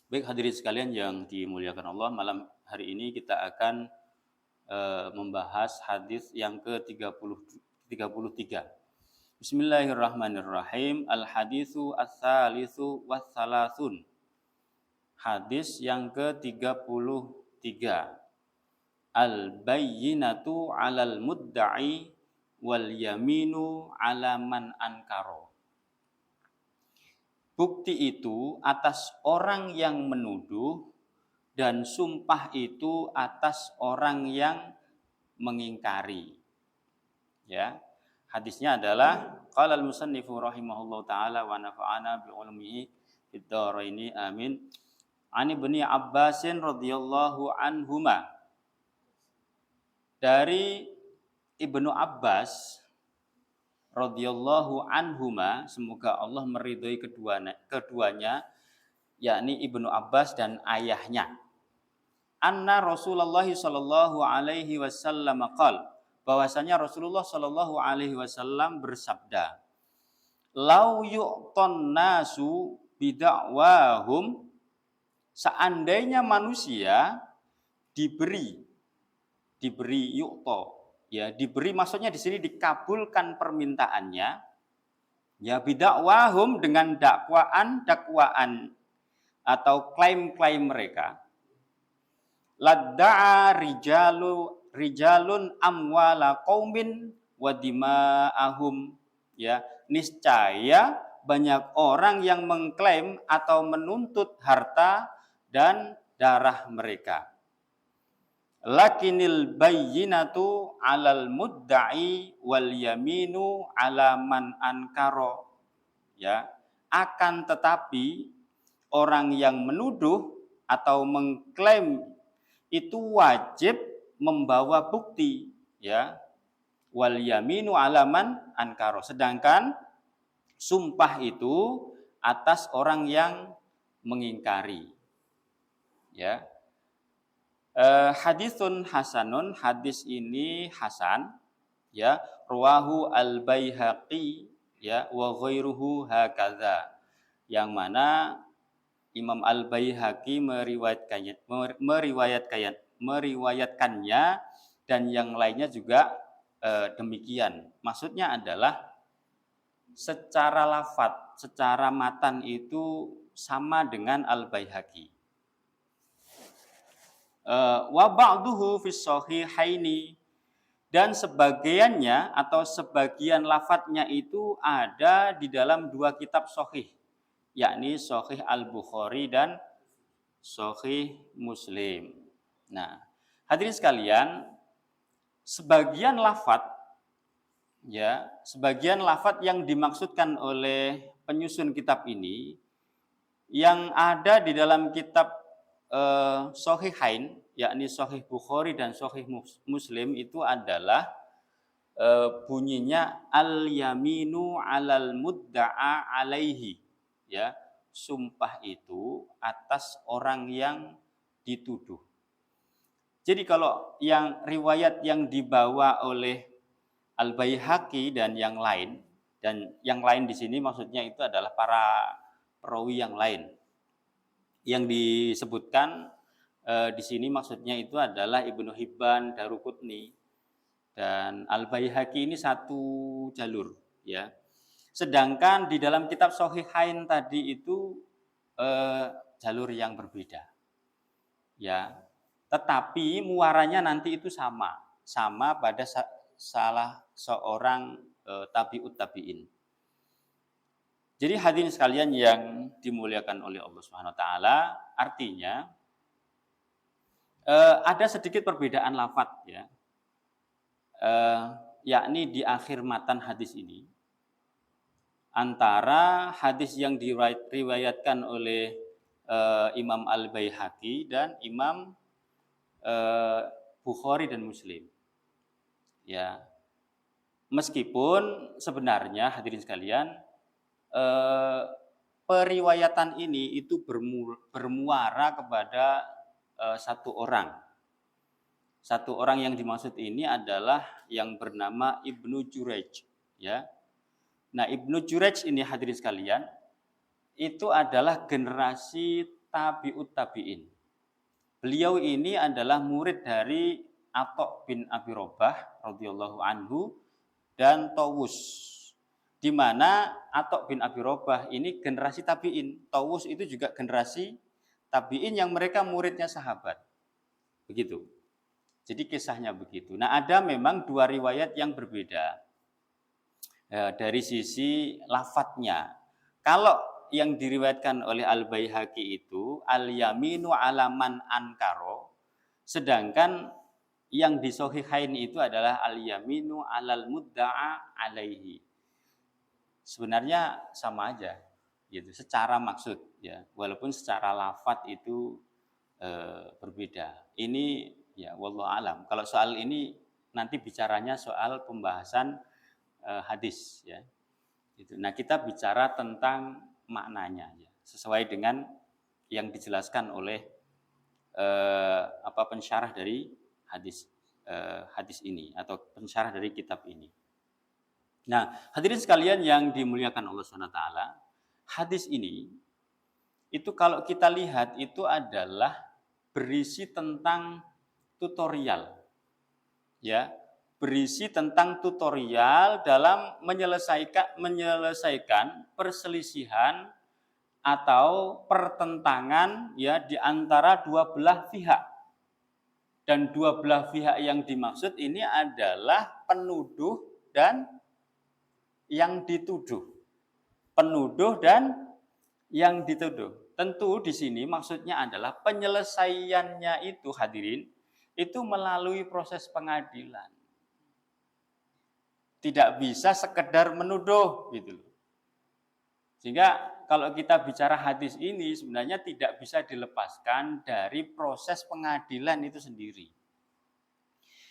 Baik hadirin sekalian yang dimuliakan Allah, malam hari ini kita akan membahas hadis yang ke-33. Bismillahirrahmanirrahim. Al-haditsu ats-tsalitsu was-salasun. Hadis yang ke-33. Al-bayyinatu 'alal mudda'i wal yaminu 'ala man ankara. Bukti itu atas orang yang menuduh dan sumpah itu atas orang yang mengingkari. Ya. Hadisnya adalah qala al-musannifu rahimahullahu taala wa nafa'ana bi ulumihi fid dharaini amin. Ani Ibnu Abbasin radhiyallahu anhuma. Dari Ibnu Abbas radhiyallahu anhuma, semoga Allah meridhai keduanya, yakni Ibnu Abbas dan ayahnya. Anna Rasulullah sallallahu alaihi wasallam qala, bahwasanya Rasulullah sallallahu alaihi wasallam bersabda, "Lau yu'ton nasu bid'awahum", seandainya manusia diberi yu'to, ya, diberi maksudnya di sini dikabulkan permintaannya, ya, bidakwahum, dengan dakwaan atau klaim-klaim mereka. Ladda'a rijalun amwala qaumin wa dima'ahum, ya, niscaya banyak orang yang mengklaim atau menuntut harta dan darah mereka. Lakinil bayyinatu 'alal mudda'i wal yaminu 'ala man ankara. Ya, akan tetapi orang yang menuduh atau mengklaim itu wajib membawa bukti, ya. Wal yaminu 'ala man ankara. Sedangkan sumpah itu atas orang yang mengingkari. Ya. Hadisun hasanun, hadis ini hasan, ya, rawahu al-Baihaqi, ya, wa ghairuhu hakadza, yang mana Imam al-Baihaqi meriwayatkannya dan yang lainnya juga demikian. Maksudnya adalah secara lafadz, secara matan itu sama dengan al-Baihaqi. Wa ba'duhu fis shahihaini, dan sebagiannya atau sebagian lafadznya itu ada di dalam dua kitab sahih, yakni Sahih Al-Bukhari dan Sahih Muslim. Nah, hadirin sekalian, sebagian lafadz yang dimaksudkan oleh penyusun kitab ini yang ada di dalam kitab Sahihain, yakni Sahih Bukhari dan Sahih Muslim, itu adalah bunyinya al-yaminu 'alal mudda'a 'alaihi, ya, sumpah itu atas orang yang dituduh. Jadi kalau yang riwayat yang dibawa oleh Al-Baihaqi dan yang lain di sini maksudnya itu adalah para perawi yang lain. Yang disebutkan di sini maksudnya itu adalah Ibnu Hibban, Daruqutni, dan Al-Baihaqi ini satu jalur, ya. Sedangkan di dalam kitab Sahihain tadi itu jalur yang berbeda, ya. Tetapi muaranya nanti itu sama pada salah seorang tabi'ut tabi'in. Jadi hadirin sekalian yang dimuliakan oleh Allah Subhanahu wa taala, artinya ada sedikit perbedaan lafadz, ya. Yakni di akhir matan hadis ini antara hadis yang diriwayatkan oleh Imam Al-Baihaqi dan Imam Bukhari dan Muslim. Ya. Meskipun sebenarnya hadirin sekalian, periwayatan ini itu bermuara kepada satu orang. Satu orang yang dimaksud ini adalah yang bernama Ibnu Jurayj, ya. Nah, Ibnu Jurayj ini hadirin sekalian, itu adalah generasi tabi'ut tabi'in. Beliau ini adalah murid dari Atha bin Abi Robah radhiyallahu anhu dan Tawus. Di mana Atha bin Abi Robah ini generasi tabi'in, Tawus itu juga generasi tabi'in yang mereka muridnya sahabat. Begitu. Jadi kisahnya begitu. Nah, ada memang dua riwayat yang berbeda dari sisi lafadznya. Kalau yang diriwayatkan oleh Al-Baihaqi itu al-yaminu alaman ankaro, sedangkan yang di Shahihain itu adalah al-yaminu alal mudda'a alaihi. Sebenarnya sama aja, gitu. Secara maksud, ya, walaupun secara lafadz itu berbeda. Ini ya wallahu alam. Kalau soal ini nanti bicaranya soal pembahasan hadis, ya. Gitu. Nah, kita bicara tentang maknanya, ya, sesuai dengan yang dijelaskan oleh pensyarah dari hadis ini atau pensyarah dari kitab ini. Nah, hadirin sekalian yang dimuliakan Allah Subhanahu wa taala, hadis ini itu kalau kita lihat itu adalah berisi tentang tutorial. Ya, berisi tentang tutorial dalam menyelesaikan perselisihan atau pertentangan, ya, di antara dua belah pihak. Dan dua belah pihak yang dimaksud ini adalah penuduh dan yang dituduh. Penuduh dan yang dituduh. Tentu di sini maksudnya adalah penyelesaiannya itu, hadirin, itu melalui proses pengadilan. Tidak bisa sekedar menuduh, gitu loh. Sehingga kalau kita bicara hadis ini sebenarnya tidak bisa dilepaskan dari proses pengadilan itu sendiri.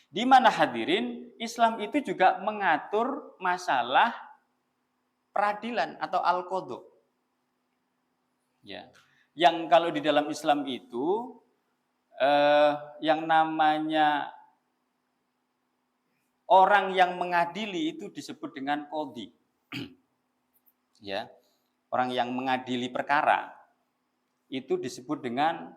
Di mana hadirin, Islam itu juga mengatur masalah peradilan atau al-qadha. Ya. Yang kalau di dalam Islam itu yang namanya orang yang mengadili itu disebut dengan qadhi. Ya. Orang yang mengadili perkara itu disebut dengan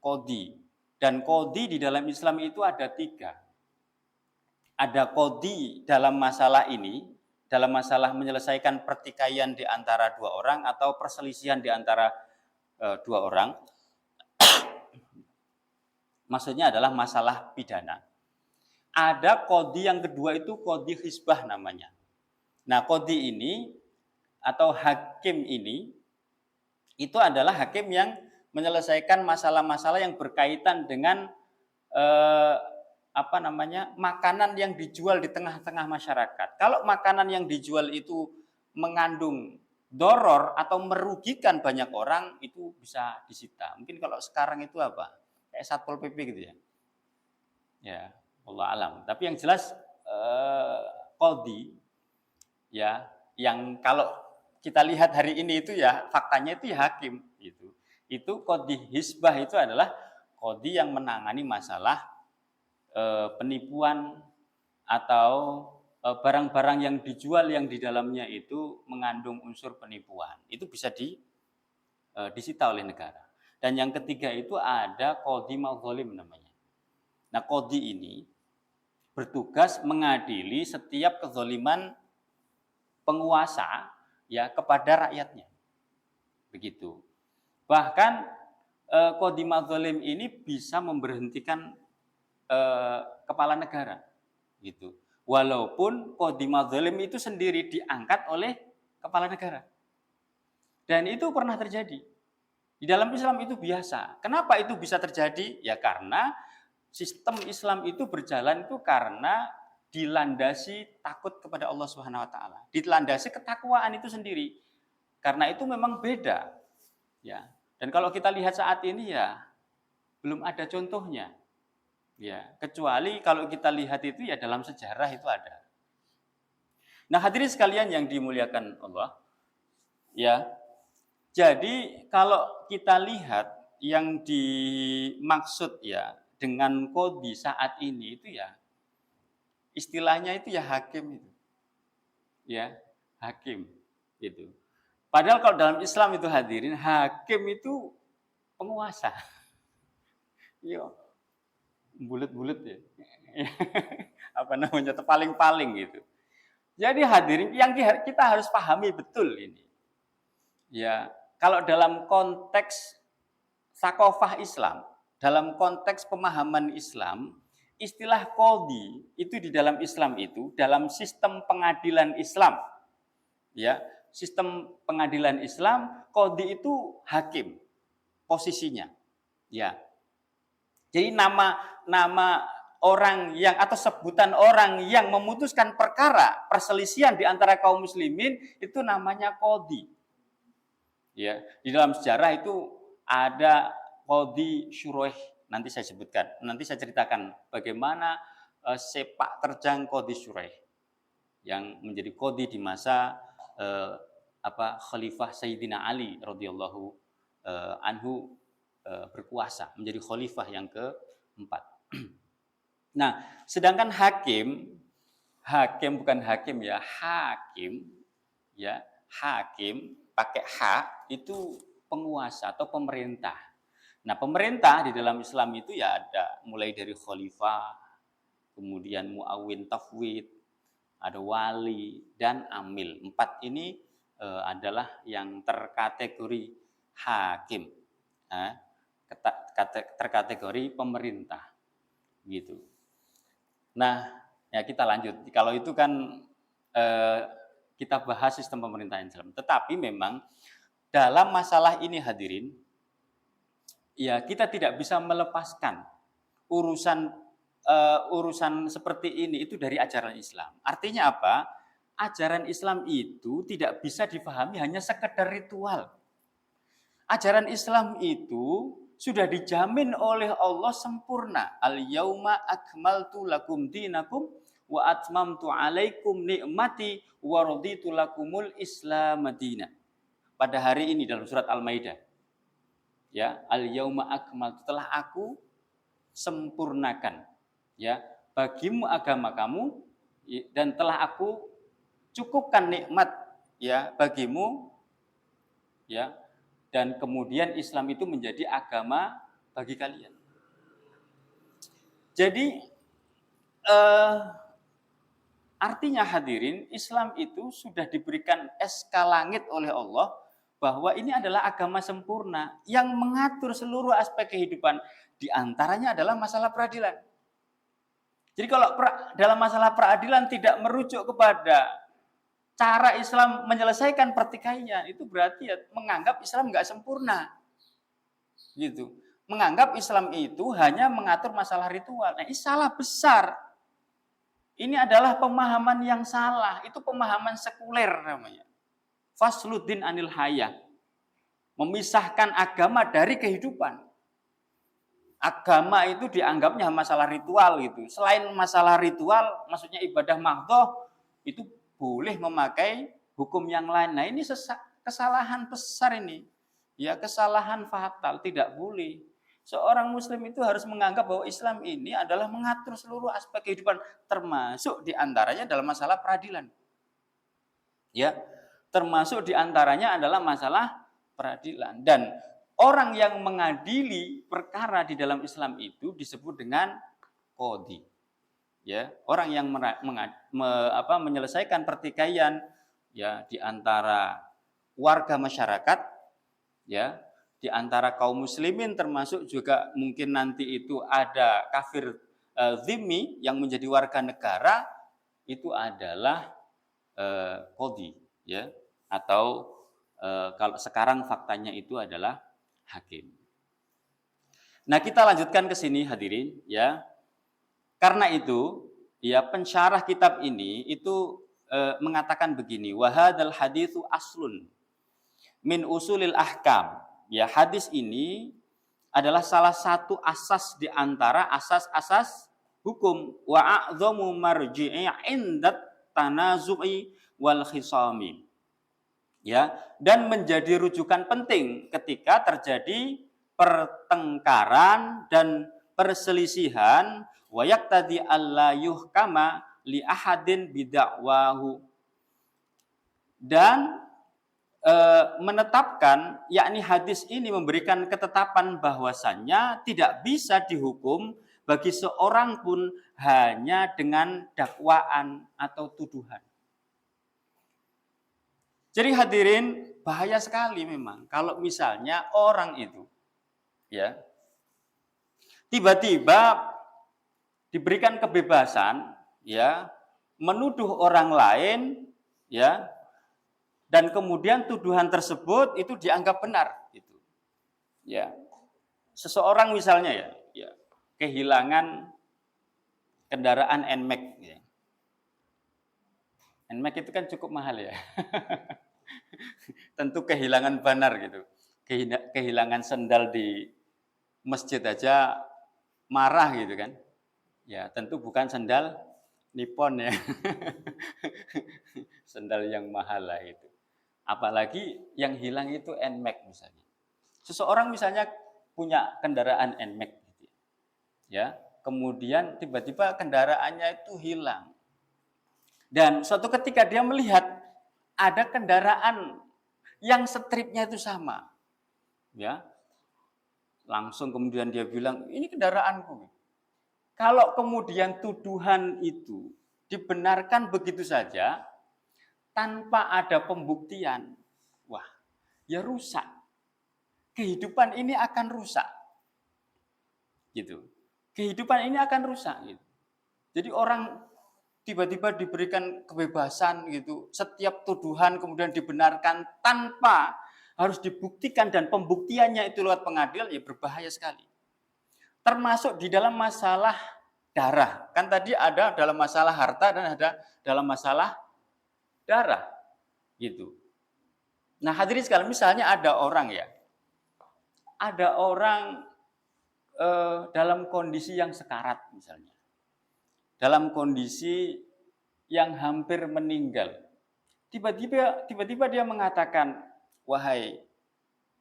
qadhi. Dan qadhi di dalam Islam itu ada 3. Ada qadhi dalam masalah ini, dalam masalah menyelesaikan pertikaian di antara dua orang atau perselisihan di antara dua orang. Maksudnya adalah masalah pidana. Ada qadhi yang kedua itu qadhi hisbah namanya. Nah, qadhi ini atau hakim ini itu adalah hakim yang menyelesaikan masalah-masalah yang berkaitan dengan makanan yang dijual di tengah-tengah masyarakat. Kalau makanan yang dijual itu mengandung doror atau merugikan banyak orang, itu bisa disita. Mungkin kalau sekarang itu apa? Kayak Satpol PP gitu ya. Ya, wallahu alam. Tapi yang jelas qadhi, ya, yang kalau kita lihat hari ini itu ya faktanya itu ya hakim gitu. Itu qadhi hisbah itu adalah qadhi yang menangani masalah penipuan atau barang-barang yang dijual yang di dalamnya itu mengandung unsur penipuan. Itu bisa disita oleh negara. Dan yang ketiga itu ada qadhi madzalim namanya. Nah, qadhi ini bertugas mengadili setiap kezaliman penguasa, ya, kepada rakyatnya. Begitu. Bahkan qadhi madzalim ini bisa memberhentikan kepala negara, gitu. Walaupun qadhi madzalim itu sendiri diangkat oleh kepala negara. Dan itu pernah terjadi. Di dalam Islam itu biasa. Kenapa itu bisa terjadi? Ya karena sistem Islam itu berjalan itu karena dilandasi takut kepada Allah Subhanahu wa taala. Dilandasi ketakwaan itu sendiri. Karena itu memang beda. Ya. Dan kalau kita lihat saat ini ya belum ada contohnya. Ya, kecuali kalau kita lihat itu ya dalam sejarah itu ada. Nah, hadirin sekalian yang dimuliakan Allah, ya. Jadi kalau kita lihat yang dimaksud ya dengan qadhi saat ini itu ya istilahnya itu ya hakim itu. Ya, hakim gitu. Padahal kalau dalam Islam itu hadirin, hakim itu penguasa. Yo, bulat-bulat ya. Apa namanya, paling-paling gitu. Jadi hadirin, yang kita harus pahami betul ini. Ya, kalau dalam konteks sakofah Islam, dalam konteks pemahaman Islam, istilah qadhi itu di dalam Islam itu, dalam sistem pengadilan Islam, ya, sistem pengadilan Islam, qadhi itu hakim posisinya. Ya. Jadi nama orang yang atau sebutan orang yang memutuskan perkara perselisihan di antara kaum muslimin itu namanya qadhi. Ya, di dalam sejarah itu ada qadhi Syuraih, nanti saya sebutkan, nanti saya ceritakan bagaimana sepak terjang qadhi Syuraih yang menjadi qadhi di masa Khalifah Sayyidina Ali radhiyallahu anhu berkuasa, menjadi khalifah yang keempat. Nah, sedangkan hakim bukan hakim ya, hakim pakai hak itu penguasa atau pemerintah. Nah, pemerintah di dalam Islam itu ya ada mulai dari khalifah, kemudian muawin tafwid, ada wali dan amil. 4 ini adalah yang terkategori hakim, terkategori pemerintah, gitu. Nah, ya kita lanjut. Kalau itu kan kita bahas sistem pemerintahan Islam. Tetapi memang dalam masalah ini hadirin, ya kita tidak bisa melepaskan urusan seperti ini itu dari ajaran Islam. Artinya apa? Ajaran Islam itu tidak bisa dipahami hanya sekedar ritual. Ajaran Islam itu sudah dijamin oleh Allah sempurna. Al-yauma akmaltu lakum dinakum wa atmamtu alaikum ni'mati wa raditu lakumul Islam madina. Pada hari ini dalam surat Al-Maidah. Ya, al-yauma akmaltu, telah aku sempurnakan ya bagimu agama kamu dan telah aku cukupkan nikmat ya bagimu ya. Dan kemudian Islam itu menjadi agama bagi kalian. Jadi artinya hadirin, Islam itu sudah diberikan SK langit oleh Allah bahwa ini adalah agama sempurna yang mengatur seluruh aspek kehidupan. Di antaranya adalah masalah peradilan. Jadi kalau dalam masalah peradilan tidak merujuk kepada cara Islam menyelesaikan pertikaian, itu berarti ya menganggap Islam nggak sempurna, gitu. Menganggap Islam itu hanya mengatur masalah ritual. Nah, ini salah besar. Ini adalah pemahaman yang salah. Itu pemahaman sekuler namanya. Fasluddin anil hayah. Memisahkan agama dari kehidupan. Agama itu dianggapnya masalah ritual gitu. Selain masalah ritual, maksudnya ibadah mahdhah, itu boleh memakai hukum yang lain. Nah, ini kesalahan besar ini. Ya, kesalahan fatal, tidak boleh. Seorang muslim itu harus menganggap bahwa Islam ini adalah mengatur seluruh aspek kehidupan, termasuk diantaranya dalam masalah peradilan. Ya, termasuk diantaranya adalah masalah peradilan. Dan orang yang mengadili perkara di dalam Islam itu disebut dengan qadhi. Ya, orang yang menyelesaikan pertikaian ya di antara warga masyarakat, ya, di antara kaum muslimin, termasuk juga mungkin nanti itu ada kafir zimmi yang menjadi warga negara, itu adalah qadhi, ya, atau kalau sekarang faktanya itu adalah hakim. Nah, kita lanjutkan ke sini hadirin, ya. Karena itu, ya, pensyarah kitab ini itu mengatakan begini, wa hadzal haditsu aslun min usulil ahkam. Ya, hadis ini adalah salah satu asas di antara asas-asas hukum, wa a'dhamu marji'i 'indat tanazu'i wal khisami. Ya, dan menjadi rujukan penting ketika terjadi pertengkaran dan perselisihan, wa yaqtadi alla yuhkama li ahadin bid'awahu, dan menetapkan, yakni hadis ini memberikan ketetapan bahwasannya tidak bisa dihukum bagi seorang pun hanya dengan dakwaan atau tuduhan. Jadi hadirin, bahaya sekali memang kalau misalnya orang itu ya tiba-tiba diberikan kebebasan ya menuduh orang lain ya, dan kemudian tuduhan tersebut itu dianggap benar gitu. Ya. Seseorang misalnya ya kehilangan kendaraan NMAX ya. NMAX itu kan cukup mahal ya. Tentu kehilangan banar gitu. Kehilangan sendal di masjid aja marah gitu kan. Ya, tentu bukan sendal Nippon ya. Sendal yang mahal lah itu. Apalagi yang hilang itu NMAX misalnya. Seseorang misalnya punya kendaraan NMAX gitu ya. Kemudian tiba-tiba kendaraannya itu hilang. Dan suatu ketika dia melihat ada kendaraan yang stripnya itu sama. Ya. Langsung kemudian dia bilang, "Ini kendaraanku." Kalau kemudian tuduhan itu dibenarkan begitu saja tanpa ada pembuktian, wah, ya rusak. Kehidupan ini akan rusak. Gitu. Kehidupan ini akan rusak gitu. Jadi orang tiba-tiba diberikan kebebasan gitu, setiap tuduhan kemudian dibenarkan tanpa harus dibuktikan dan pembuktiannya itu lewat pengadilan, ya berbahaya sekali. Termasuk di dalam masalah darah. Kan tadi ada dalam masalah harta dan ada dalam masalah darah. Gitu. Nah hadirin sekalian, misalnya ada orang ya, ada orang dalam kondisi yang sekarat misalnya. Dalam kondisi yang hampir meninggal. Tiba-tiba dia mengatakan, "Wahai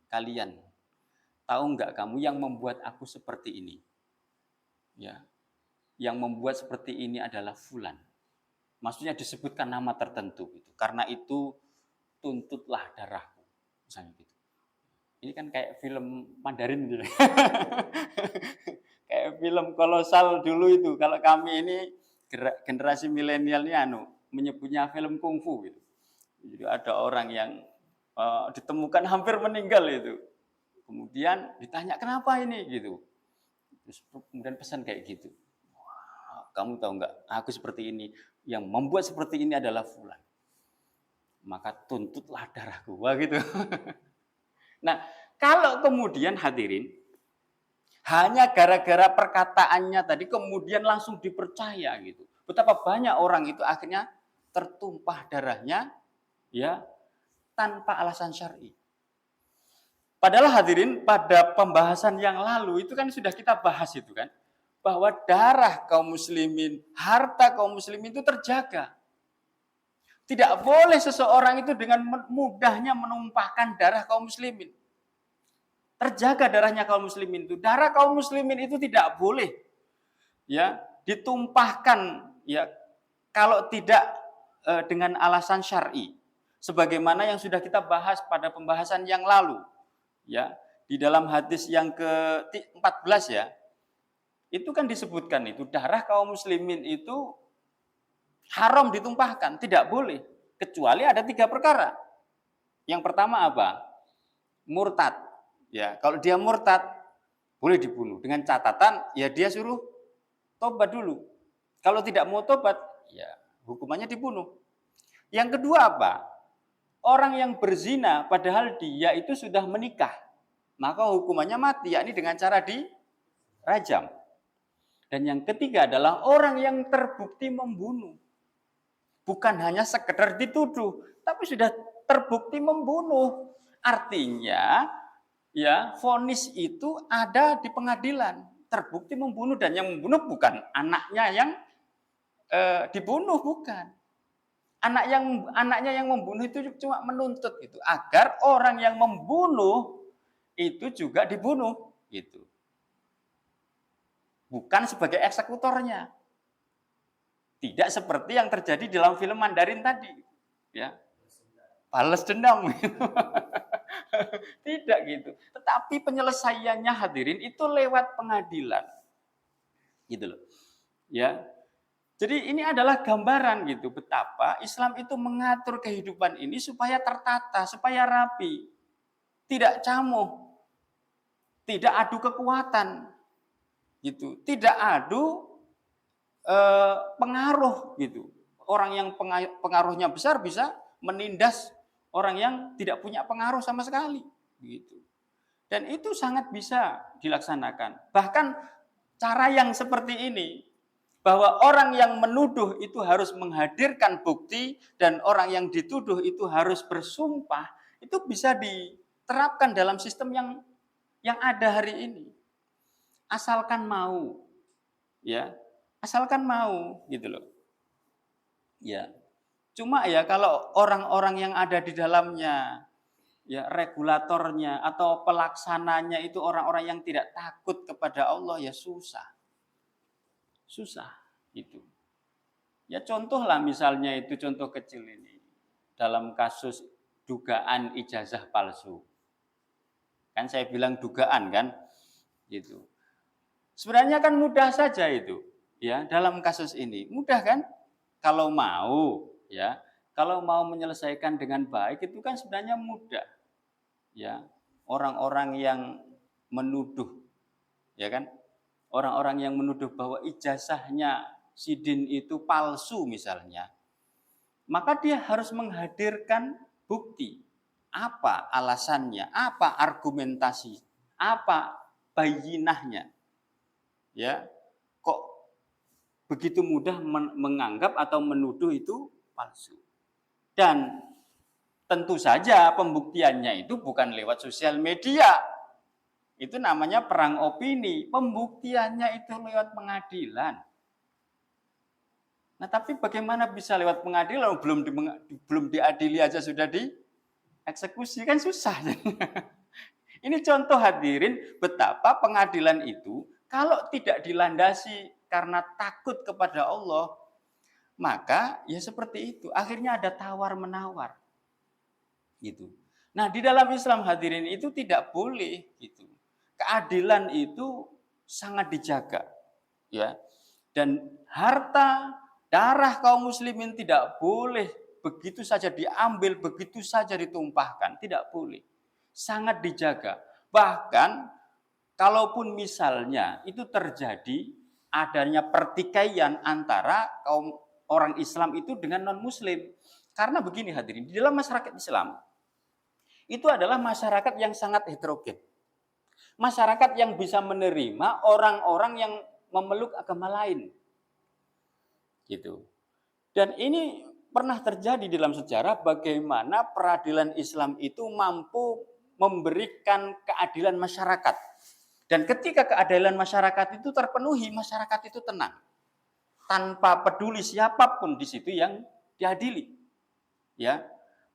kalian, tahu nggak kamu yang membuat aku seperti ini?" Ya, yang membuat seperti ini adalah fulan. Maksudnya disebutkan nama tertentu gitu. Karena itu tuntutlah darahku, misalnya gitu. Ini kan kayak film Mandarin gitu. Kayak film kolosal dulu itu. Kalau kami ini generasi milenial ini menyebutnya film kungfu gitu. Jadi ada orang yang ditemukan hampir meninggal itu. Kemudian ditanya, "Kenapa ini?" gitu. Terus kemudian pesan kayak gitu. "Wah, kamu tahu nggak, aku seperti ini. Yang membuat seperti ini adalah fulan. Maka tuntutlah darahku." Wah gitu. Nah, kalau kemudian hadirin hanya gara-gara perkataannya tadi kemudian langsung dipercaya gitu. Betapa banyak orang itu akhirnya tertumpah darahnya ya tanpa alasan syar'i. Padahal hadirin pada pembahasan yang lalu itu kan sudah kita bahas itu kan, bahwa darah kaum muslimin, harta kaum muslimin itu terjaga. Tidak boleh seseorang itu dengan mudahnya menumpahkan darah kaum muslimin. Terjaga darahnya kaum muslimin itu. Darah kaum muslimin itu tidak boleh ya ditumpahkan ya kalau tidak dengan alasan syar'i. Sebagaimana yang sudah kita bahas pada pembahasan yang lalu. Ya, di dalam hadis yang ke-14 ya. Itu kan disebutkan itu darah kaum muslimin itu haram ditumpahkan, tidak boleh. Kecuali ada 3 perkara. Yang pertama apa? Murtad. Ya, kalau dia murtad boleh dibunuh dengan catatan ya dia suruh tobat dulu. Kalau tidak mau tobat, ya hukumannya dibunuh. Yang kedua apa? Orang yang berzina padahal dia itu sudah menikah, maka hukumannya mati, yakni dengan cara dirajam. Dan yang ketiga adalah orang yang terbukti membunuh. Bukan hanya sekedar dituduh, tapi sudah terbukti membunuh. Artinya, ya, vonis itu ada di pengadilan, terbukti membunuh, dan yang membunuh bukan anaknya yang dibunuh, bukan. Anaknya yang membunuh itu cuma menuntut itu agar orang yang membunuh itu juga dibunuh gitu. Bukan sebagai eksekutornya. Tidak seperti yang terjadi dalam film Mandarin tadi, ya. balas dendam gitu. Tidak gitu. Tetapi penyelesaiannya hadirin itu lewat pengadilan. Gitu loh. Ya. Jadi ini adalah gambaran gitu betapa Islam itu mengatur kehidupan ini supaya tertata, supaya rapi. Tidak camuh, tidak adu kekuatan. Gitu. Tidak adu pengaruh gitu. Orang yang pengaruhnya besar bisa menindas orang yang tidak punya pengaruh sama sekali gitu. Dan itu sangat bisa dilaksanakan. Bahkan cara yang seperti ini, bahwa orang yang menuduh itu harus menghadirkan bukti dan orang yang dituduh itu harus bersumpah, itu bisa diterapkan dalam sistem yang ada hari ini. Asalkan mau. Ya, asalkan mau gitu loh. Ya. Cuma ya kalau orang-orang yang ada di dalamnya, ya regulatornya atau pelaksananya itu orang-orang yang tidak takut kepada Allah, ya susah. Susah itu. Ya contohlah misalnya itu contoh kecil ini dalam kasus dugaan ijazah palsu. Kan saya bilang dugaan kan, gitu. Sebenarnya kan mudah saja itu, ya dalam kasus ini mudah kan? Kalau mau, ya kalau mau menyelesaikan dengan baik itu kan sebenarnya mudah, ya orang-orang yang menuduh, ya kan? Orang-orang yang menuduh bahwa ijazahnya Sidin itu palsu misalnya, maka dia harus menghadirkan bukti. Apa alasannya? Apa argumentasi? Apa bayinahnya? Ya, kok begitu mudah menganggap atau menuduh itu palsu? Dan tentu saja pembuktiannya itu bukan lewat sosial media. Itu namanya perang opini. Pembuktiannya itu lewat pengadilan. Nah, tapi bagaimana bisa lewat pengadilan? Belum diadili aja sudah dieksekusi, kan susah. Ini contoh hadirin betapa pengadilan itu kalau tidak dilandasi karena takut kepada Allah, maka ya seperti itu. Akhirnya ada tawar-menawar. Gitu. Nah, di dalam Islam hadirin itu tidak boleh gitu. Keadilan itu sangat dijaga, ya. Dan harta darah kaum muslimin tidak boleh begitu saja diambil, begitu saja ditumpahkan, tidak boleh. Sangat dijaga. Bahkan kalaupun misalnya itu terjadi adanya pertikaian antara kaum orang Islam itu dengan non-muslim. Karena begini hadirin, di dalam masyarakat Islam itu adalah masyarakat yang sangat heterogen. Masyarakat yang bisa menerima orang-orang yang memeluk agama lain. Gitu. Dan ini pernah terjadi dalam sejarah bagaimana peradilan Islam itu mampu memberikan keadilan masyarakat. Dan ketika keadilan masyarakat itu terpenuhi, masyarakat itu tenang. Tanpa peduli siapapun di situ yang diadili. Ya.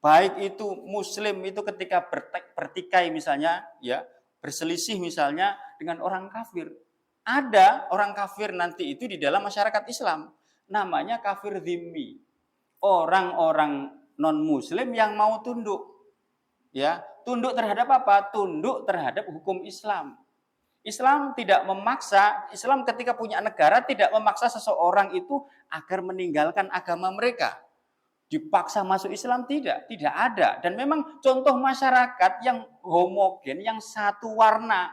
Baik itu muslim itu ketika bertikai misalnya, ya, berselisih misalnya dengan orang kafir. Ada orang kafir nanti itu di dalam masyarakat Islam. Namanya kafir dhimmi. Orang-orang non-muslim yang mau tunduk. Ya, tunduk terhadap apa? Tunduk terhadap hukum Islam. Islam tidak memaksa, Islam ketika punya negara tidak memaksa seseorang itu agar meninggalkan agama mereka. Dipaksa masuk Islam tidak ada. Dan memang contoh masyarakat yang homogen, yang satu warna,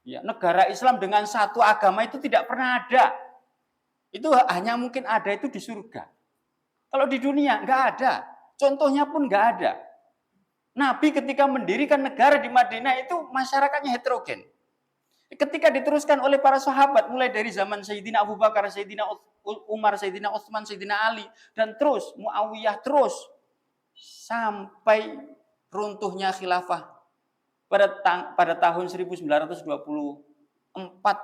ya, negara Islam dengan satu agama itu tidak pernah ada. Itu hanya mungkin ada itu di surga. Kalau di dunia nggak ada, contohnya pun nggak ada. Nabi ketika mendirikan negara di Madinah itu masyarakatnya heterogen. Ketika diteruskan oleh para sahabat, mulai dari zaman Sayyidina Abu Bakar, Sayyidina Umar, Sayyidina Utsman, Sayyidina Ali, dan terus Muawiyah terus sampai runtuhnya khilafah pada tahun 1924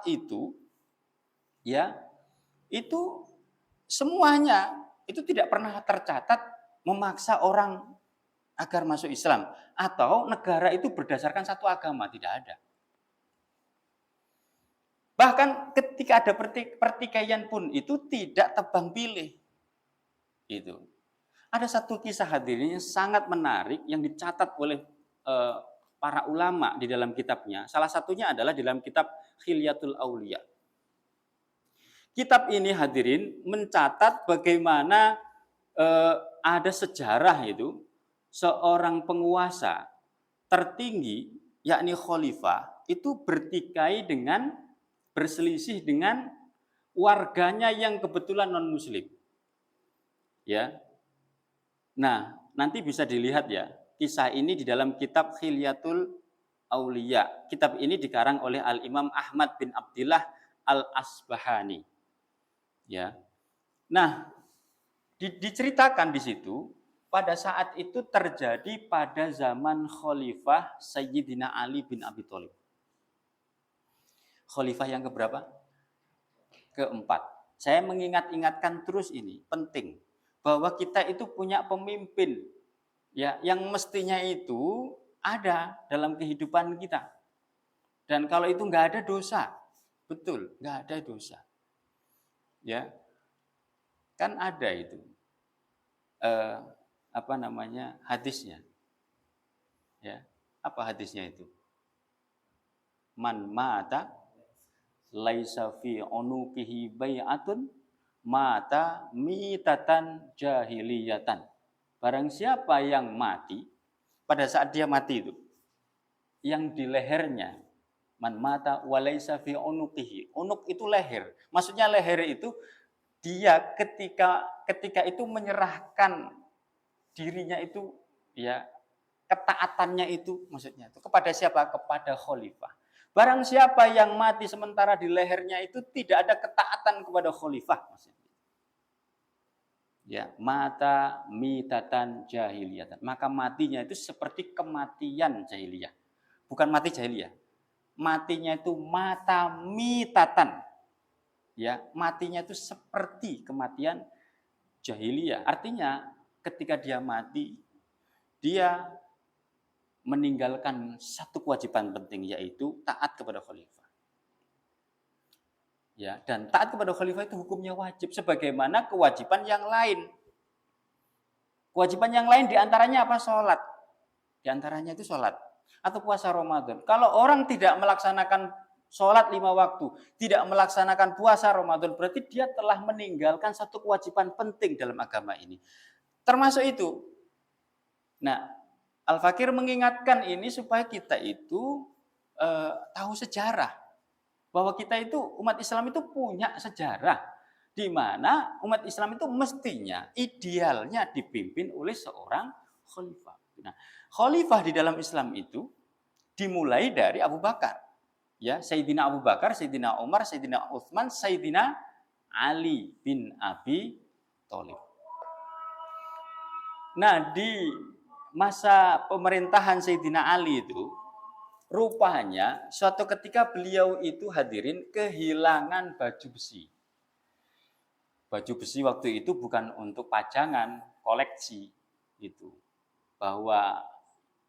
itu, ya, itu semuanya itu tidak pernah tercatat memaksa orang agar masuk Islam atau negara itu berdasarkan satu agama, tidak ada. Bahkan ketika ada pertikaian pun itu tidak tebang pilih. Itu. Ada satu kisah hadirin yang sangat menarik yang dicatat oleh para ulama di dalam kitabnya. Salah satunya adalah di dalam kitab Khilyatul Auliya. Kitab ini hadirin mencatat bagaimana ada sejarah itu seorang penguasa tertinggi, yakni khalifah, itu bertikai dengan berselisih dengan warganya yang kebetulan non-muslim. Ya. Nah, nanti bisa dilihat ya, kisah ini di dalam kitab Khilyatul Auliya. Kitab ini dikarang oleh Al-Imam Ahmad bin Abdillah Al-Asbahani. Ya. Nah, diceritakan di situ pada saat itu terjadi pada zaman Khalifah Sayyidina Ali bin Abi Thalib. Khalifah yang keberapa? Keempat. Saya mengingat-ingatkan terus ini, penting. Bahwa kita itu punya pemimpin ya yang mestinya itu ada dalam kehidupan kita. Dan kalau itu nggak ada dosa, betul, nggak ada dosa. Ya, kan ada itu hadisnya. Ya, apa hadisnya itu? Man mata laisa fi unuqihi bai'atun mata mitatan jahiliyatan. Barang siapa yang mati, pada saat dia mati itu, yang di lehernya, man mata walaisa fi unuqihi. Unuk itu leher. Maksudnya leher itu dia ketika itu menyerahkan dirinya itu, ya, ketaatannya itu, maksudnya itu kepada siapa? Kepada khalifah. Barang siapa yang mati sementara di lehernya itu tidak ada ketaatan kepada khalifah, maksudnya. Ya, mata mitatan jahiliyatan. Maka matinya itu seperti kematian jahiliyah. Bukan mati jahiliyah. Matinya itu mata mitatan. Ya, matinya itu seperti kematian jahiliyah. Artinya ketika dia mati, dia meninggalkan satu kewajiban penting, yaitu taat kepada khalifah. Ya, dan taat kepada khalifah itu hukumnya wajib sebagaimana kewajiban yang lain. Kewajiban yang lain diantaranya apa? Sholat. Diantaranya itu sholat atau puasa Ramadan. Kalau orang tidak melaksanakan sholat 5 waktu, tidak melaksanakan puasa Ramadan, berarti dia telah meninggalkan satu kewajiban penting dalam agama ini. Termasuk itu. Nah, Al-Fakir mengingatkan ini supaya kita itu tahu sejarah. Bahwa kita itu, umat Islam itu punya sejarah. Di mana umat Islam itu mestinya, idealnya dipimpin oleh seorang khalifah. Nah, khalifah di dalam Islam itu dimulai dari Abu Bakar. Ya, Sayyidina Abu Bakar, Sayyidina Umar, Sayyidina Utsman, Sayyidina Ali bin Abi Thalib. Nah, di masa pemerintahan Sayyidina Ali itu, rupanya suatu ketika beliau itu hadirin kehilangan baju besi. Baju besi waktu itu bukan untuk pajangan, koleksi gitu. Bahwa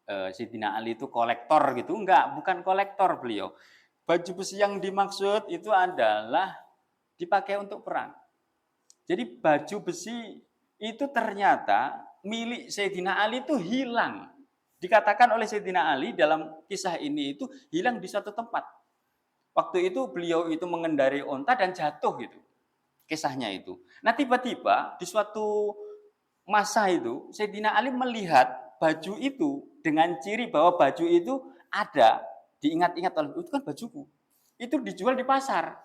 Sayyidina Ali itu kolektor gitu, enggak, bukan kolektor beliau. Baju besi yang dimaksud itu adalah dipakai untuk perang. Jadi baju besi itu ternyata milik Sayyidina Ali itu hilang. Dikatakan oleh Sayyidina Ali dalam kisah ini itu hilang di satu tempat. Waktu itu beliau itu mengendarai onta dan jatuh gitu. Kisahnya itu. Nah, tiba-tiba di suatu masa itu Sayyidina Ali melihat baju itu dengan ciri bahwa baju itu ada, diingat-ingat oleh itu kan bajuku. Itu dijual di pasar.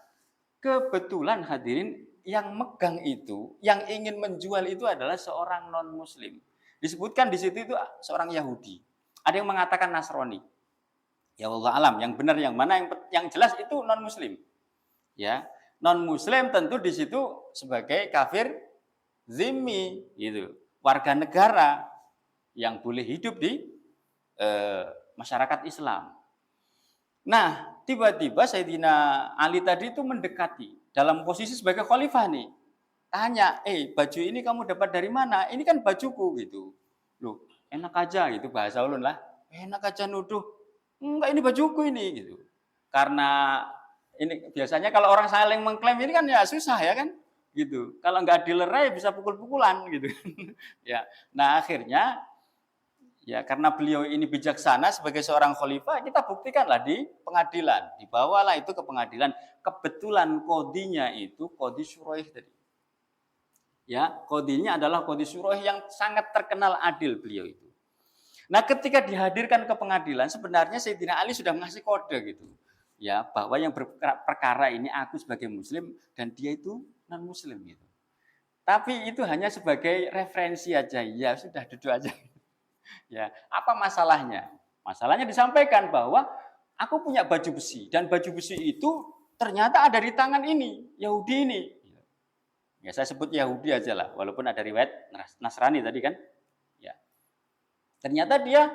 Kebetulan hadirin yang megang itu, yang ingin menjual itu adalah seorang non-muslim. Disebutkan di situ itu seorang Yahudi. Ada yang mengatakan Nasrani. Ya Allah alam, yang benar yang mana, yang jelas itu non-muslim. Ya, non-muslim tentu di situ sebagai kafir zimmi gitu, warga negara yang boleh hidup di masyarakat Islam. Nah, tiba-tiba Sayyidina Ali tadi itu mendekati dalam posisi sebagai khalifah nih. Tanya, baju ini kamu dapat dari mana? Ini kan bajuku gitu. Loh, enak aja gitu bahasa ulun lah. Enak aja nuduh. Enggak, ini bajuku ini gitu. Karena ini biasanya kalau orang saling mengklaim ini kan ya susah ya kan. gitu. Kalau nggak dilerai bisa pukul-pukulan gitu. Ya. Nah, akhirnya ya karena beliau ini bijaksana sebagai seorang khalifah, kita buktikanlah di pengadilan. Dibawalah itu ke pengadilan. Kebetulan kodinya itu kodi Syuraih tadi. Ya, kodinya adalah kodi Syuraih yang sangat terkenal adil beliau itu. Nah, ketika dihadirkan ke pengadilan, sebenarnya Sayyidina Ali sudah ngasih kode gitu. Ya, bahwa yang berperkara ini aku sebagai muslim dan dia itu non muslim gitu. Tapi itu hanya sebagai referensi aja. Ya, sudah duduk aja. Ya, apa masalahnya? Masalahnya disampaikan bahwa aku punya baju besi dan baju besi itu ternyata ada di tangan ini, Yahudi ini. Ya, saya sebut Yahudi aja lah, walaupun ada riwayat Nasrani tadi kan. Ya. Ternyata dia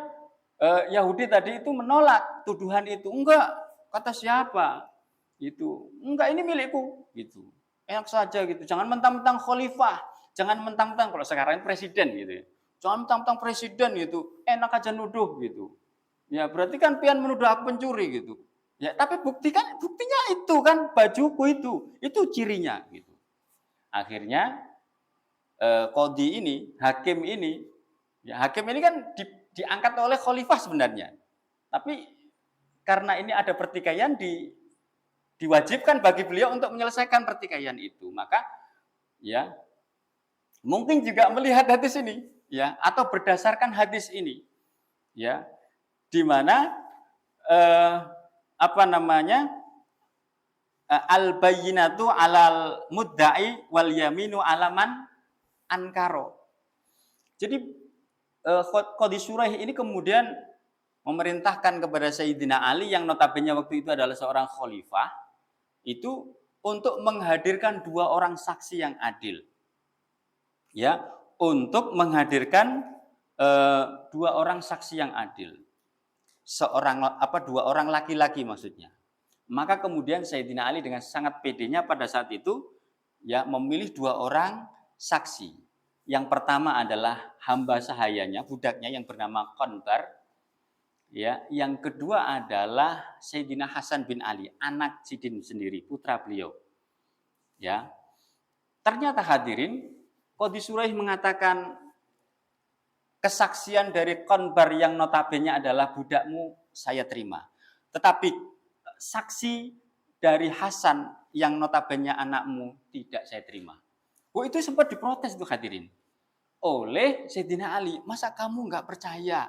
Yahudi tadi itu menolak tuduhan itu. Enggak, kata siapa? Itu. Enggak, ini milikku gitu. Enak saja gitu. Jangan mentang-mentang khalifah, jangan mentang-mentang kalau sekarang presiden gitu ya. Jangan mentang-mentang presiden gitu. Enak aja nuduh gitu. Ya, berarti kan pian menuduh aku pencuri gitu. Ya, tapi buktinya itu kan bajuku itu cirinya gitu. Akhirnya kodi ini, hakim ini kan diangkat oleh khalifah sebenarnya. Tapi karena ini ada pertikaian diwajibkan bagi beliau untuk menyelesaikan pertikaian itu. Maka ya mungkin juga melihat hadis ini ya atau berdasarkan hadis ini ya di mana al-bayyinatu alal mudda'i wal yaminu alaman ankaro. Jadi Qadhi Syuraih ini kemudian memerintahkan kepada Sayyidina Ali yang notabene waktu itu adalah seorang khalifah itu untuk menghadirkan dua orang saksi yang adil. Ya, untuk menghadirkan dua orang saksi yang adil. Dua orang laki-laki maksudnya. Maka kemudian Sayyidina Ali dengan sangat pedenya pada saat itu ya memilih dua orang saksi. Yang pertama adalah hamba sahayanya, budaknya yang bernama Qanbar. Ya, yang kedua adalah Sayyidina Hasan bin Ali, anak Sidin sendiri, putra beliau. Ya. Ternyata hadirin, Qadhi Syuraih mengatakan kesaksian dari Qanbar yang notabene adalah budakmu saya terima. Tetapi saksi dari Hasan yang notabene anakmu tidak saya terima. Oh, itu sempat diprotes tuh hadirin oleh Sayyidina Ali. Masa kamu nggak percaya?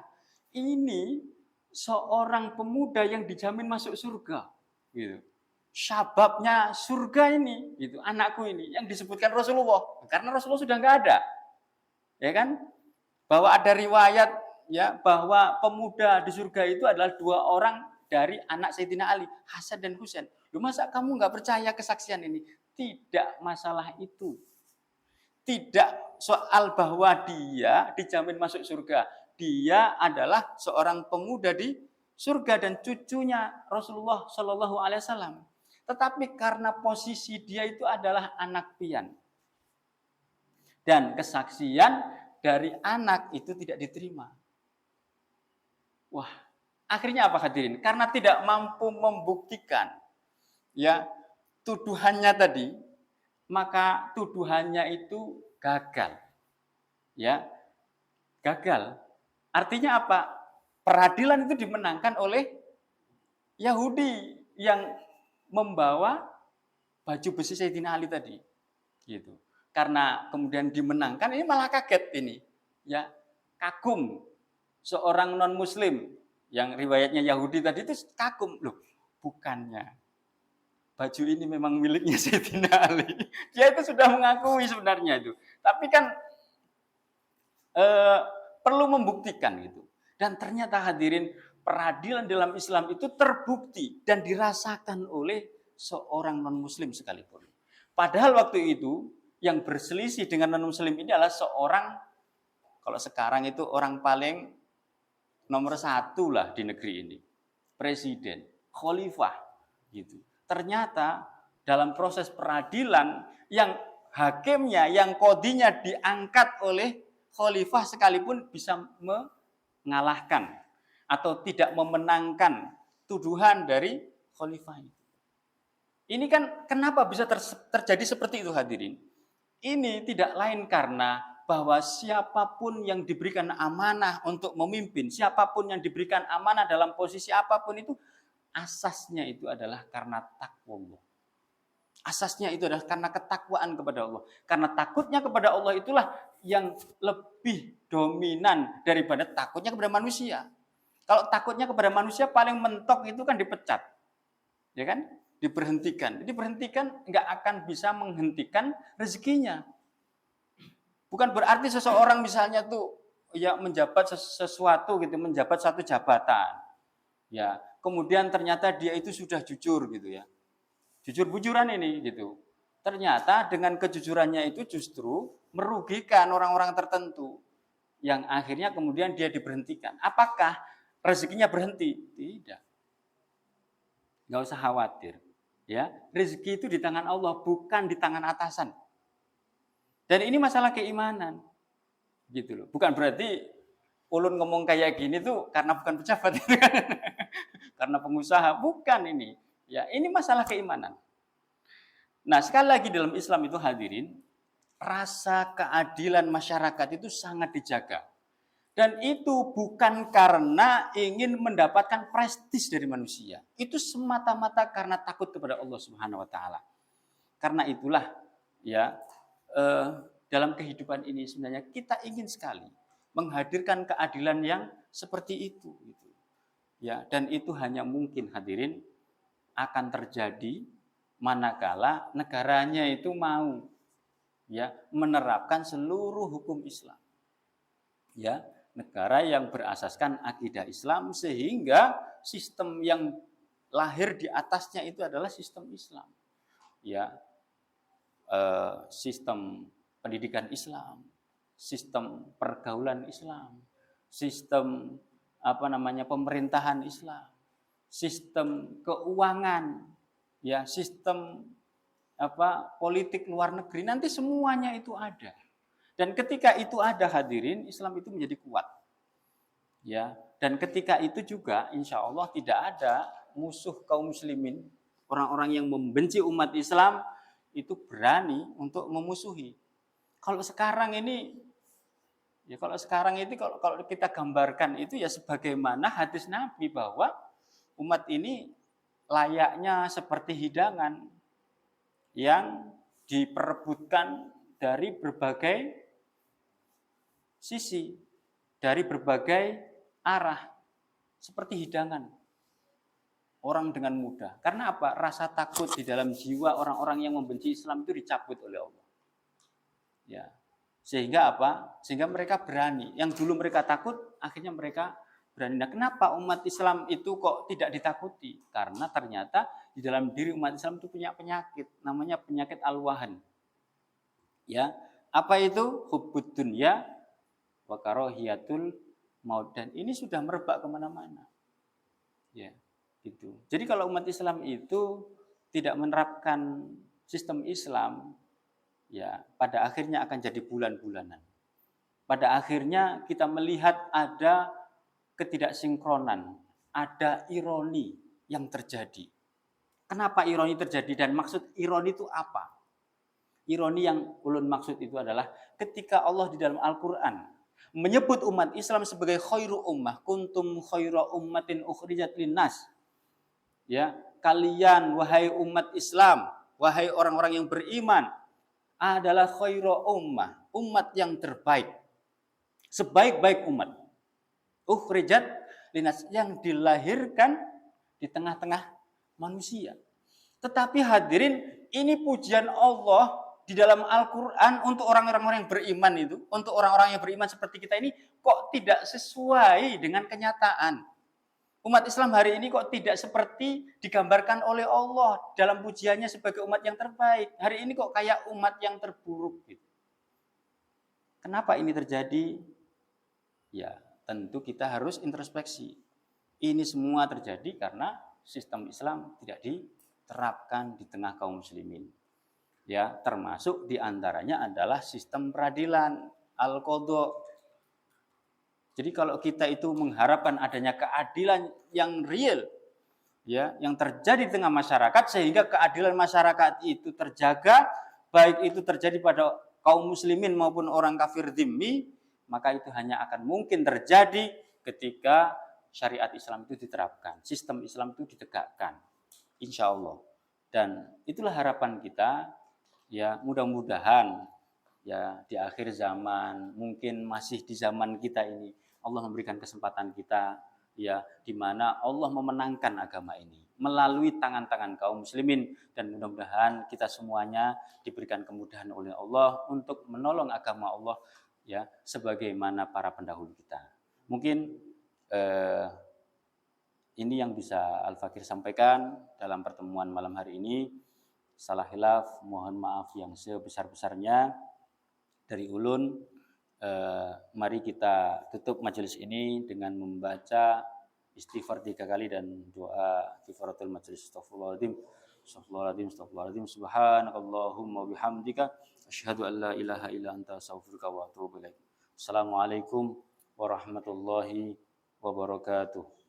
Ini seorang pemuda yang dijamin masuk surga. Gitu. Syababnya surga ini, gitu, anakku ini yang disebutkan Rasulullah. Karena Rasulullah sudah nggak ada, ya kan? Bahwa ada riwayat ya bahwa pemuda di surga itu adalah dua orang dari anak Sayyidina Ali, Hasan dan Husain. Loh, masa kamu nggak percaya kesaksian ini? Tidak masalah itu. Tidak soal bahwa dia dijamin masuk surga. Dia adalah seorang pemuda di surga dan cucunya Rasulullah Shallallahu Alaihi Wasallam. Tetapi karena posisi dia itu adalah anak pian. Dan kesaksian dari anak itu tidak diterima. Wah, akhirnya apa hadirin? Karena tidak mampu membuktikan ya tuduhannya tadi, maka tuduhannya itu gagal. Ya. Gagal. Artinya apa? Peradilan itu dimenangkan oleh Yahudi yang membawa baju besi Sayyidina Ali tadi. Gitu. Karena kemudian dimenangkan, ini malah kaget ini. Ya, kagum seorang non muslim yang riwayatnya Yahudi tadi itu kagum. Loh, bukannya baju ini memang miliknya Sayyidina Ali. Dia itu sudah mengakui sebenarnya itu. Tapi kan perlu membuktikan gitu. Dan ternyata hadirin, peradilan dalam Islam itu terbukti dan dirasakan oleh seorang non-muslim sekalipun. Padahal waktu itu yang berselisih dengan non-muslim ini adalah seorang, kalau sekarang itu orang paling nomor 1 lah di negeri ini. Presiden, khalifah gitu. Ternyata dalam proses peradilan yang hakimnya, yang kodinya diangkat oleh khalifah sekalipun bisa mengalahkan atau tidak memenangkan tuduhan dari khalifah itu. Ini kan kenapa bisa terjadi seperti itu hadirin? Ini tidak lain karena bahwa siapapun yang diberikan amanah untuk memimpin, siapapun yang diberikan amanah dalam posisi apapun itu, asasnya itu adalah karena takwa. Asasnya itu adalah karena ketakwaan kepada Allah. Karena takutnya kepada Allah itulah yang lebih dominan daripada takutnya kepada manusia. Kalau takutnya kepada manusia paling mentok itu kan dipecat. Ya kan? Diberhentikan. Diberhentikan nggak akan bisa menghentikan rezekinya. Bukan berarti seseorang misalnya tuh ya menjabat sesuatu gitu, menjabat satu jabatan. Ya, kemudian ternyata dia itu sudah jujur gitu ya. Jujur-bujuran ini gitu. Ternyata dengan kejujurannya itu justru merugikan orang-orang tertentu yang akhirnya kemudian dia diberhentikan. Apakah rezekinya berhenti? Tidak. Nggak usah khawatir. Ya, rezeki itu di tangan Allah, bukan di tangan atasan. Dan ini masalah keimanan. Gitu loh. Bukan berarti ulun ngomong kayak gini tuh karena bukan pejabat itu kan. Karena pengusaha, bukan ini. Ya, ini masalah keimanan. Nah, sekali lagi dalam Islam itu hadirin, rasa keadilan masyarakat itu sangat dijaga. Dan itu bukan karena ingin mendapatkan prestis dari manusia. Itu semata-mata karena takut kepada Allah Subhanahu wa taala. Karena itulah ya dalam kehidupan ini sebenarnya kita ingin sekali menghadirkan keadilan yang seperti itu gitu. Ya, dan itu hanya mungkin hadirin akan terjadi manakala negaranya itu mau ya menerapkan seluruh hukum Islam. Ya, negara yang berasaskan akidah Islam sehingga sistem yang lahir di atasnya itu adalah sistem Islam. Ya, sistem pendidikan Islam, sistem pergaulan Islam, sistem pemerintahan Islam, sistem keuangan, ya sistem politik luar negeri, nanti semuanya itu ada. Dan ketika itu ada hadirin, Islam itu menjadi kuat. Ya, dan ketika itu juga insya Allah tidak ada musuh kaum muslimin, orang-orang yang membenci umat Islam itu berani untuk memusuhi. Kalau sekarang kalau kita gambarkan itu ya sebagaimana hadis Nabi bahwa umat ini layaknya seperti hidangan yang diperebutkan dari berbagai sisi, dari berbagai arah, seperti hidangan orang dengan mudah. Karena apa? Rasa takut di dalam jiwa orang-orang yang membenci Islam itu dicabut oleh Allah. Ya. Sehingga apa? Sehingga mereka berani. Yang dulu mereka takut, akhirnya mereka berani. Nah, kenapa umat Islam itu kok tidak ditakuti? Karena ternyata di dalam diri umat Islam itu punya penyakit, namanya penyakit al-wahan. Ya, apa itu? Hubbud dunya wa karahiyatul maut. Dan ini sudah merebak kemana-mana. Ya, gitu. Jadi kalau umat Islam itu tidak menerapkan sistem Islam, ya pada akhirnya akan jadi bulan-bulanan. Pada akhirnya kita melihat ada ketidaksinkronan, ada ironi yang terjadi. Kenapa ironi terjadi dan maksud ironi itu apa? Ironi yang ulun maksud itu adalah ketika Allah di dalam Al-Quran menyebut umat Islam sebagai khairu ummah, kuntum khairu ummatin ukhrijat linnas. Ya, kalian wahai umat Islam, wahai orang-orang yang beriman, adalah khairu ummah, umat yang terbaik. Sebaik-baik umat. Ukhrijat linnas, yang dilahirkan di tengah-tengah manusia. Tetapi hadirin, ini pujian Allah di dalam Al-Quran untuk orang-orang yang beriman itu, untuk orang-orang yang beriman seperti kita ini, kok tidak sesuai dengan kenyataan. Umat Islam hari ini kok tidak seperti digambarkan oleh Allah dalam pujiannya sebagai umat yang terbaik. Hari ini kok kayak umat yang terburuk gitu. Kenapa ini terjadi? Ya, tentu kita harus introspeksi. Ini semua terjadi karena sistem Islam tidak diterapkan di tengah kaum muslimin. Ya, termasuk diantaranya adalah sistem peradilan al-qadha. Jadi kalau kita itu mengharapkan adanya keadilan yang real, ya, yang terjadi di tengah masyarakat sehingga keadilan masyarakat itu terjaga, baik itu terjadi pada kaum muslimin maupun orang kafir dzimmi, maka itu hanya akan mungkin terjadi ketika syariat Islam itu diterapkan, sistem Islam itu ditegakkan, insya Allah. Dan itulah harapan kita, ya mudah-mudahan ya di akhir zaman, mungkin masih di zaman kita ini, Allah memberikan kesempatan kita, ya di mana Allah memenangkan agama ini melalui tangan-tangan kaum muslimin, dan mudah-mudahan kita semuanya diberikan kemudahan oleh Allah untuk menolong agama Allah, ya sebagaimana para pendahulu kita. Mungkin ini yang bisa Al-Fakir sampaikan dalam pertemuan malam hari ini. Salah khilaf, mohon maaf yang sebesar-besarnya. Dari ulun, mari kita tutup majelis ini dengan membaca istighfar 3 kali dan doa kifaratul majelis. Astaghfirullahaladzim, astaghfirullahaladzim, astaghfirullahaladzim. Subhanakallahumma bihamdika asyhadu an la ilaha illa anta astaghfiruka wa atubu ilaik. Assalamualaikum warahmatullahi wabarakatuh.